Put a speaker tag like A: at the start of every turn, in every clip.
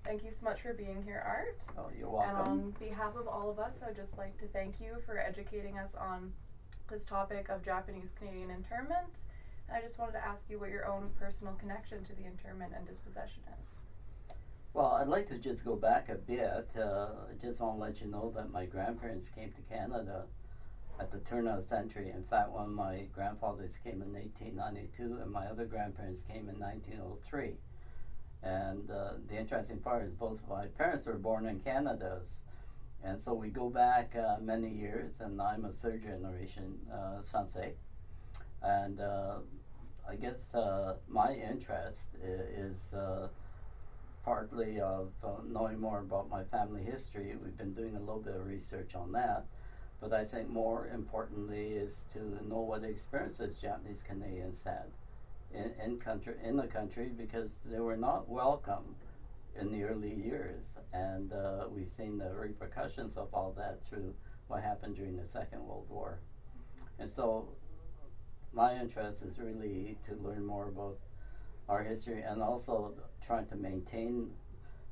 A: Thank you so much for being here, Art.
B: Oh, you're welcome.
A: And on behalf of all of us, I'd just like to thank you for educating us on this topic of Japanese Canadian internment. And I just wanted to ask you what your own personal connection to the internment and dispossession is.
B: Well, I'd like to just go back a bit. I just want to let you know that my grandparents came to Canada at the turn of the century. In fact, one of my grandfathers came in 1892 and my other grandparents came in 1903. And the interesting part is both of my parents were born in Canada. And so we go back many years, and I'm a third generation Sansei. And I guess my interest is partly of knowing more about my family history. We've been doing a little bit of research on that. But I think more importantly is to know what experiences Japanese Canadians had in the country, because they were not welcome in the early years, and we've seen the repercussions of all that through what happened during the Second World War. And so my interest is really to learn more about our history and also trying to maintain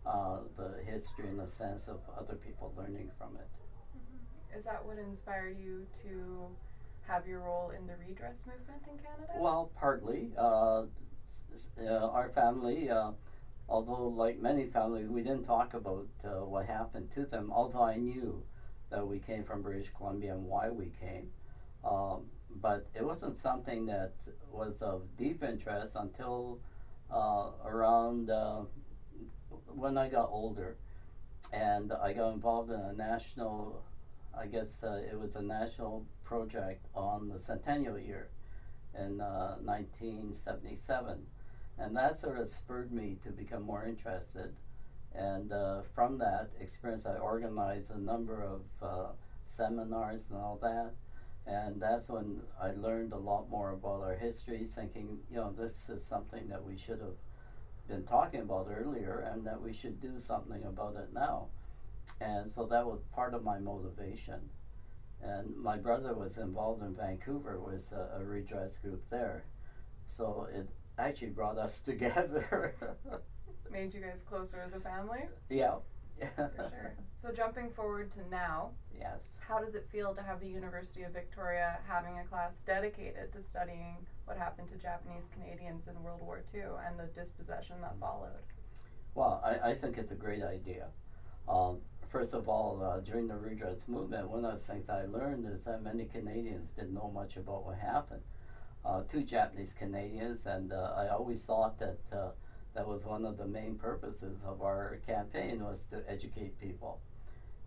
B: the history in the sense of other people learning from it.
A: Is that what inspired you to have your role in the redress movement in Canada?
B: Well, partly. Our family, although like many families, we didn't talk about what happened to them, although I knew that we came from British Columbia and why we came. But it wasn't something that was of deep interest until around when I got older. And I got involved in a national, I guess it was a national project on the centennial year in 1977. And that sort of spurred me to become more interested. And from that experience, I organized a number of seminars and all that. And that's when I learned a lot more about our history, thinking, you know, this is something that we should have been talking about earlier and that we should do something about it now. And so that was part of my motivation. And my brother was involved in Vancouver with a redress group there. So it actually brought us together.
A: Made you guys closer as a family?
B: Yeah.
A: For sure. So jumping forward to now,
B: yes.
A: How does it feel to have the University of Victoria having a class dedicated to studying what happened to Japanese Canadians in World War II and the dispossession that followed?
B: Well, I think it's a great idea. First of all, during the redress movement, one of the things I learned is that many Canadians didn't know much about what happened to Japanese Canadians, and I always thought that that was one of the main purposes of our campaign, was to educate people.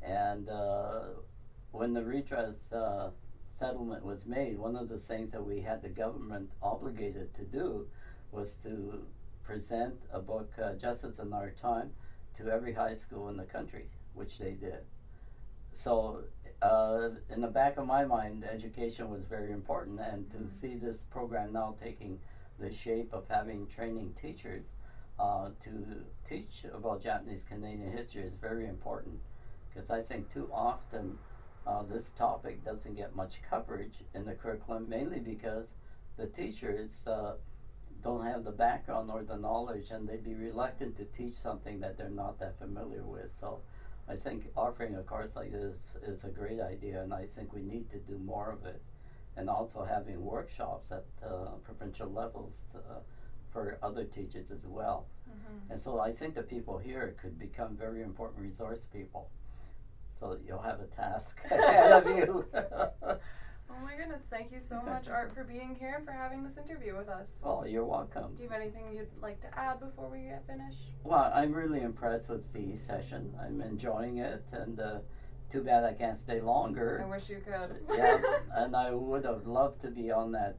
B: And when the redress settlement was made, one of the things that we had the government obligated to do was to present a book, Justice in Our Time, to every high school in the country, which they did. So in the back of my mind, education was very important, and to see this program now taking the shape of having training teachers to teach about Japanese Canadian history is very important, because I think too often this topic doesn't get much coverage in the curriculum, mainly because the teachers don't have the background or the knowledge, and they'd be reluctant to teach something that they're not that familiar with. So I think offering a course like this is a great idea, and I think we need to do more of it, and also having workshops at provincial levels for other teachers as well. Mm-hmm. And so I think the people here could become very important resource people. So you'll have a task ahead of you.
A: Oh my goodness, thank you so much, Art, for being here and for having this interview with us.
B: Oh, you're welcome.
A: Do you have anything you'd like to add before we get finished?
B: Well, I'm really impressed with the session. I'm enjoying it, and too bad I can't stay longer.
A: I wish you could.
B: Yeah, and I would have loved to be on that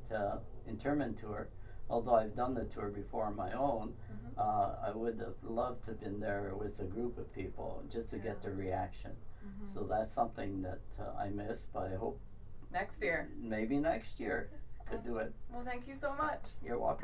B: internment tour, although I've done the tour before on my own. Mm-hmm. I would have loved to have been there with a group of people just to get the reaction. Mm-hmm. So that's something that I miss, but I hope
A: next year.
B: Maybe next year could do it.
A: Well, thank you so much.
B: You're welcome.